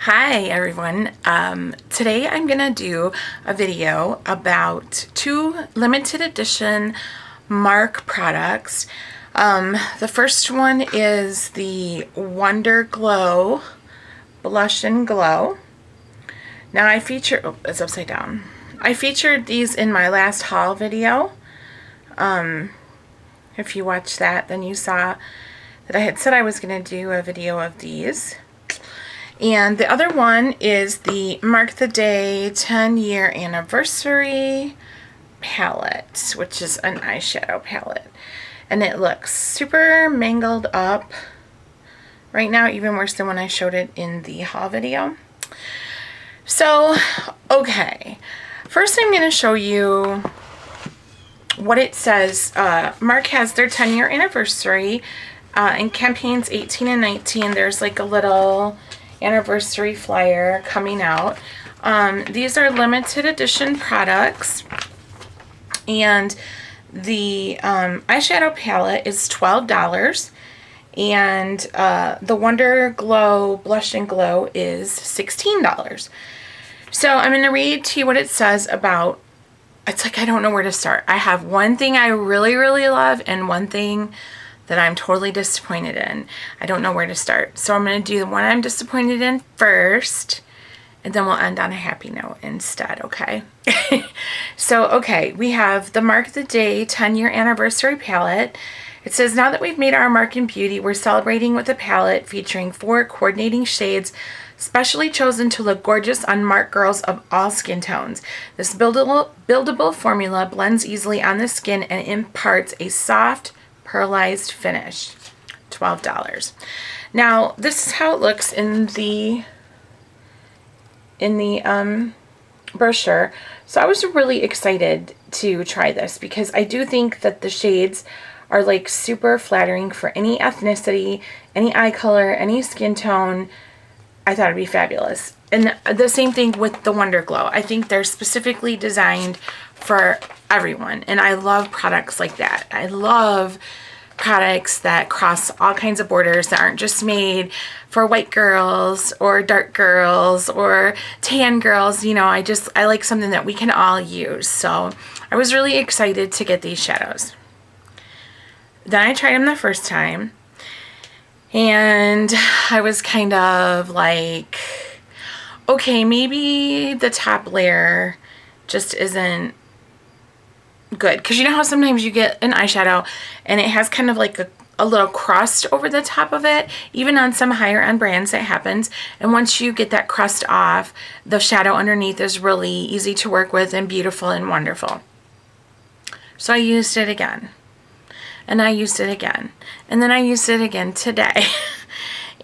Hi everyone. Today I'm gonna do a video about two limited edition Mark products. The first one is the Wonder Glow Blush and Glow. Now it's upside down. I featured these in my last haul video. If you watched that, then you saw that I had said I was gonna do a video of these. And the other one is the Mark the Day 10-year anniversary palette, which is an eyeshadow palette. And it looks super mangled up right now, even worse than when I showed it in the haul video. So, okay. First I'm going to show you what it says. Mark has their 10-year anniversary. In campaigns 18 and 19, there's like a little anniversary flyer coming out. These are limited edition products, and the eyeshadow palette is $12, and the Wonder Glow Blush and Glow is $16. So I'm going to read to you what it says about. It's like I don't know where to start. I have one thing I really love and one thing that I'm totally disappointed in. I don't know where to start. So I'm going to do the one I'm disappointed in first, and then we'll end on a happy note instead, okay? So, okay, we have the Mark the Day 10-year anniversary palette. It says, now that we've made our mark in beauty, we're celebrating with a palette featuring 4 coordinating shades specially chosen to look gorgeous on Mark girls of all skin tones. This buildable formula blends easily on the skin and imparts a soft, pearlized finish. $12. Now this is how it looks in the brochure. So I was really excited to try this because I do think that the shades are like super flattering for any ethnicity, any eye color, any skin tone. I thought it'd be fabulous. And the same thing with the Wonder Glow. I think they're specifically designed for everyone. And I love products like that. I love products that cross all kinds of borders, that aren't just made for white girls or dark girls or tan girls. You know, I like something that we can all use. So I was really excited to get these shadows. Then I tried them the first time, and I was kind of like, okay, maybe the top layer just isn't good. Because you know how sometimes you get an eyeshadow and it has kind of like a little crust over the top of it. Even on some higher end brands that happens. And once you get that crust off, the shadow underneath is really easy to work with and beautiful and wonderful. So I used it again. And I used it again. And then I used it again today.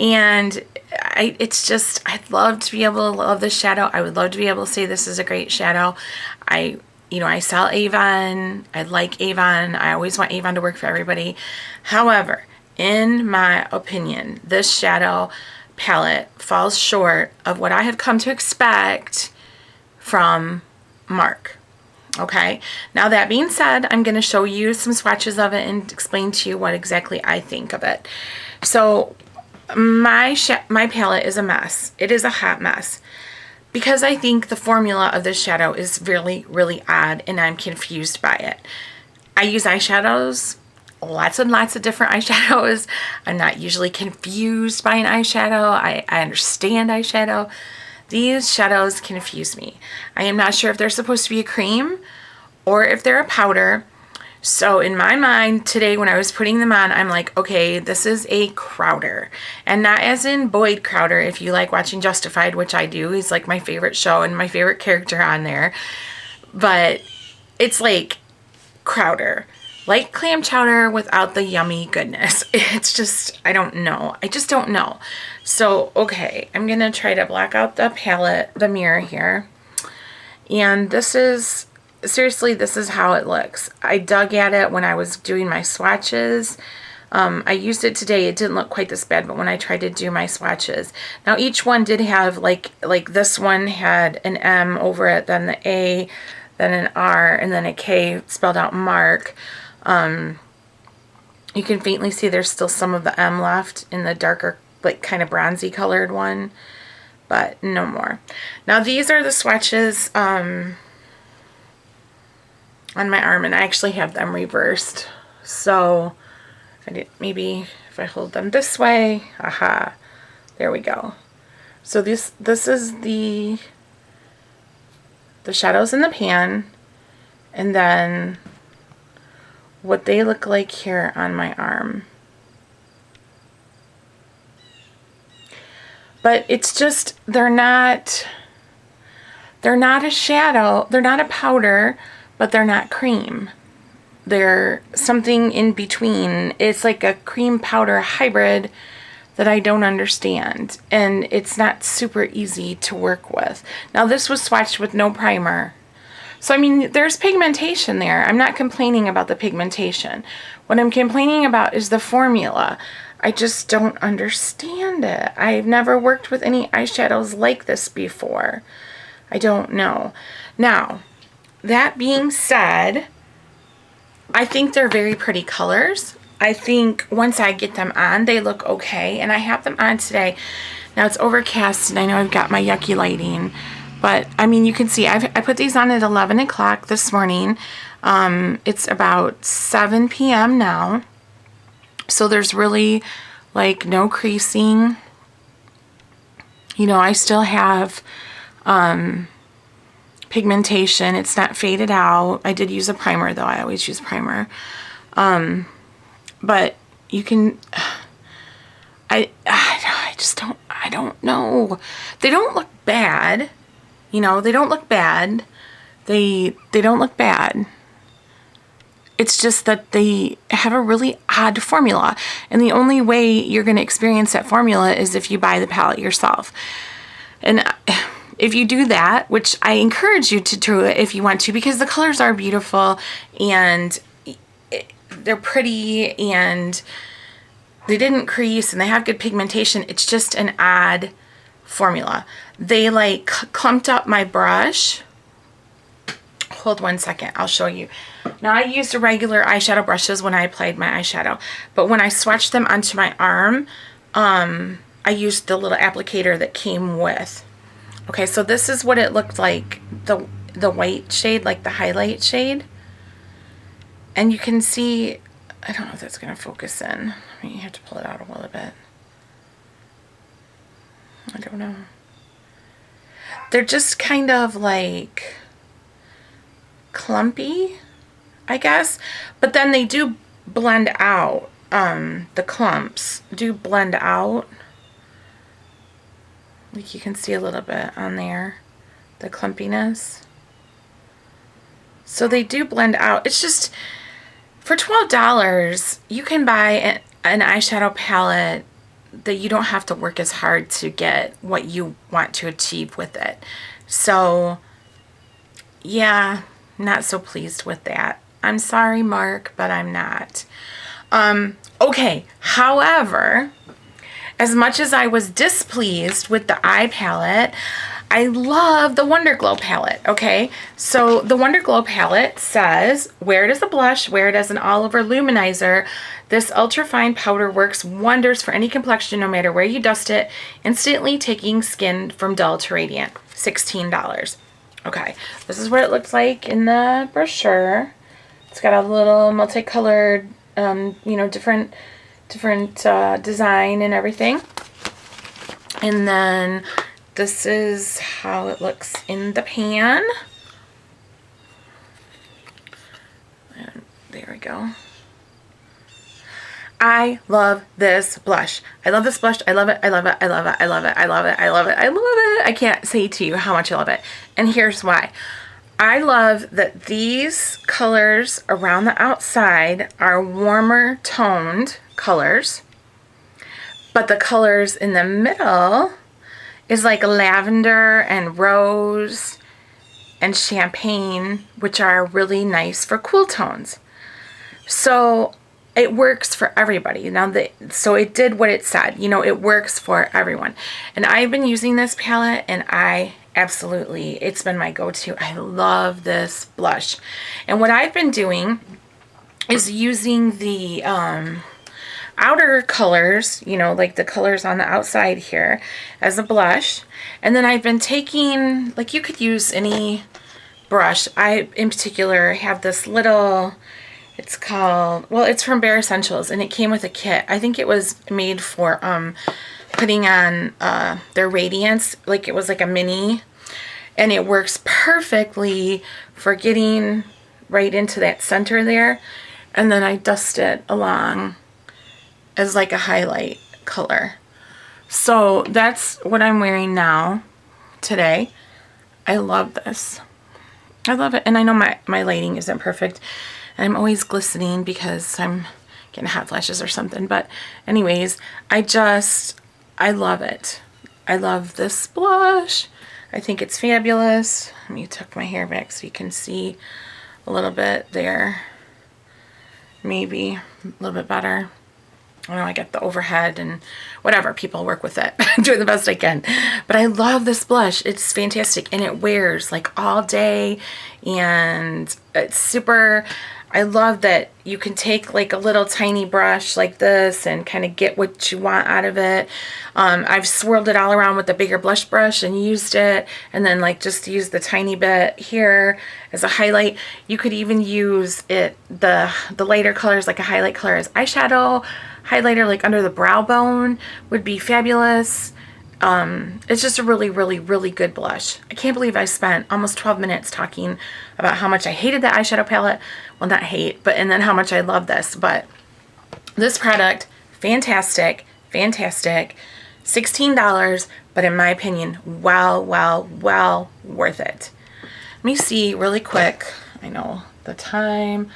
And I'd love to be able to love this shadow. I would love to be able to say this is a great shadow. I sell Avon. I like Avon. I always want Avon to work for everybody. However, in my opinion, this shadow palette falls short of what I have come to expect from Mark. Okay, now that being said, I'm going to show you some swatches of it and explain to you what exactly I think of it. So my palette is a mess. It is a hot mess because I think the formula of this shadow is really odd, and I'm confused by it. I use eyeshadows, lots and lots of different eyeshadows. I'm not usually confused by an eyeshadow. I understand eyeshadow. These shadows confuse me. I am not sure if they're supposed to be a cream or if they're a powder. So in my mind today when I was putting them on, I'm like, okay, this is a Crowder. And not as in Boyd Crowder, if you like watching Justified, which I do. He's like my favorite show and my favorite character on there. But it's like Crowder. Like clam chowder without the yummy goodness. It's just, I don't know. I just don't know. So, okay, I'm going to try to black out the palette, the mirror here. And this is, seriously, this is how it looks. I dug at it when I was doing my swatches. I used it today. It didn't look quite this bad, but when I tried to do my swatches. Now, each one did have, like this one had an M over it, then the A, then an R, and then a K spelled out Mark. You can faintly see there's still some of the M left in the darker, like kind of bronzy colored one. but no more. Now these are the swatches on my arm, and I actually have them reversed. So maybe if I hold them this way, aha, there we go. So this is the shadows in the pan, and then what they look like here on my arm. But it's just, they're not a shadow, they're not a powder, but they're not cream. They're something in between. It's like a cream powder hybrid that I don't understand, and it's not super easy to work with. Now this was swatched with no primer. So I mean, there's pigmentation there. I'm not complaining about the pigmentation. What I'm complaining about is the formula. I just don't understand it. I've never worked with any eyeshadows like this before. I don't know. Now, that being said, I think they're very pretty colors. I think once I get them on, they look okay. And I have them on today. Now it's overcast, and I know I've got my yucky lighting. But, I mean, you can see, I put these on at 11 o'clock this morning. It's about 7 p.m. now. So there's really, like, no creasing. You know, I still have pigmentation. It's not faded out. I did use a primer, though. I always use primer. But you can... I don't know. They don't look bad. You know, they don't look bad. They don't look bad. It's just that they have a really odd formula. And the only way you're going to experience that formula is if you buy the palette yourself. And if you do that, which I encourage you to do it if you want to, because the colors are beautiful and they're pretty and they didn't crease and they have good pigmentation. It's just an odd formula. They like clumped up my brush. Hold one second, I'll show you. Now I used regular eyeshadow brushes when I applied my eyeshadow, but when I swatched them onto my arm, I used the little applicator that came with. Okay, so this is what it looked like, the white shade, like the highlight shade. And you can see, I don't know if that's going to focus in. I mean, you have to pull it out a little bit. I don't know. They're just kind of like clumpy, I guess. But then they do blend out. The clumps do blend out. Like you can see a little bit on there, the clumpiness. So they do blend out. It's just, for $12, you can buy an eyeshadow palette that you don't have to work as hard to get what you want to achieve with it. So, yeah, not so pleased with that. I'm sorry, Mark, but I'm not. Okay, however, as much as I was displeased with the eye palette, I love the Wonder Glow palette, okay? So the Wonder Glow palette says, wear it as a blush, wear it as an all-over luminizer. This ultra-fine powder works wonders for any complexion, no matter where you dust it, instantly taking skin from dull to radiant. $16. Okay, this is what it looks like in the brochure. It's got a little multicolored, you know, different design and everything. And then this is how it looks in the pan. And there we go. I love this blush. I love this blush. I love it. I love it. I love it. I love it. I love it. I love it. I love it. I can't say to you how much I love it. And here's why. I love that these colors around the outside are warmer toned colors, but the colors in the middle is like lavender and rose and champagne, which are really nice for cool tones. So it works for everybody. Now, so it did what it said. You know, it works for everyone. And I've been using this palette, and it's been my go-to. I love this blush. And what I've been doing is using the outer colors, you know, like the colors on the outside here as a blush. And then I've been taking, like, you could use any brush. I, in particular, have this little, it's called, well, it's from Bare Essentials, and it came with a kit. I think it was made for putting on their Radiance, like it was like a mini, and it works perfectly for getting right into that center there. And then I dust it along as like a highlight color. So that's what I'm wearing now today. I love this. I love it. And I know my lighting isn't perfect, and I'm always glistening because I'm getting hot flashes or something. But anyways, I love it. I love this blush. I think it's fabulous. Let me tuck my hair back so you can see a little bit there. Maybe a little bit better. I know I get the overhead and whatever, people work with it. I'm doing the best I can. But I love this blush. It's fantastic, and it wears like all day, and it's super, I love that you can take like a little tiny brush like this and kind of get what you want out of it. I've swirled it all around with the bigger blush brush and used it, and then like just use the tiny bit here as a highlight. You could even use it, the lighter colors, like a highlight color as eyeshadow. Highlighter like under the brow bone would be fabulous. It's just a really, really, really good blush. I can't believe I spent almost 12 minutes talking about how much I hated the eyeshadow palette. Well, not hate, but and then how much I love this. But this product, fantastic, fantastic. $16, but in my opinion, well worth it. Let me see really quick. I know the time,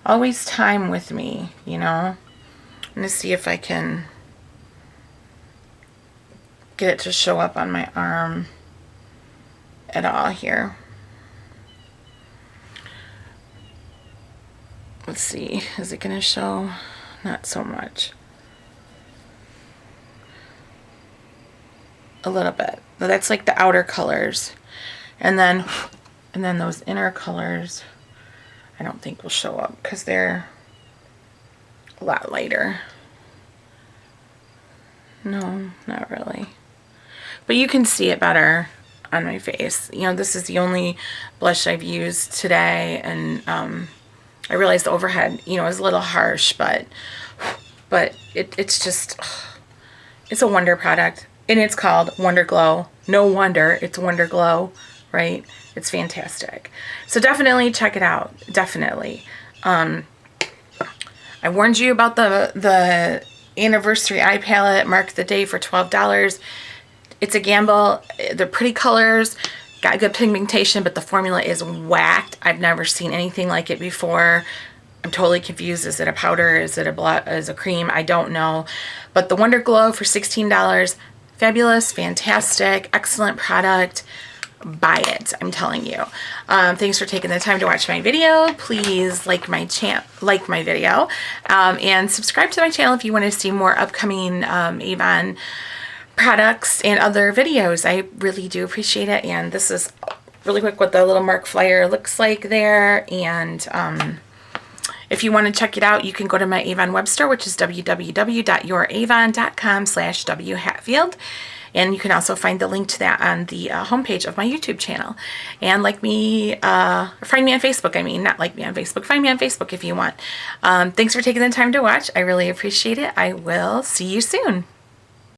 always time with me, you know. I'm going to see if I can get it to show up on my arm at all here. Let's see, is it going to show? Not so much. A little bit. But that's like the outer colors. And then those inner colors I don't think will show up because they're a lot lighter. No, not really. But you can see it better on my face. You know, this is the only blush I've used today, and I realized the overhead, you know, is a little harsh, but it's just, it's a wonder product, and it's called Wonder Glow. No wonder it's Wonder Glow, right? It's fantastic. So definitely check it out. Definitely. I warned you about the anniversary eye palette, Mark the Day, for $12. It's a gamble. They're pretty colors, got good pigmentation, but the formula is whacked. I've never seen anything like it before. I'm totally confused. Is it a powder? Is it a cream? I don't know. But the Wonder Glow for $16, fabulous, fantastic, excellent product. Buy it, I'm telling you. Thanks for taking the time to watch my video. Please like my video, and subscribe to my channel if you want to see more upcoming Avon products and other videos. I really do appreciate it. And this is really quick what the little Mark flyer looks like there. And if you want to check it out, you can go to my Avon web store, which is www.youravon.com/whatfield. And you can also find the link to that on the homepage of my YouTube channel. And find me on Facebook. I mean, not like me on Facebook. Find me on Facebook if you want. Thanks for taking the time to watch. I really appreciate it. I will see you soon.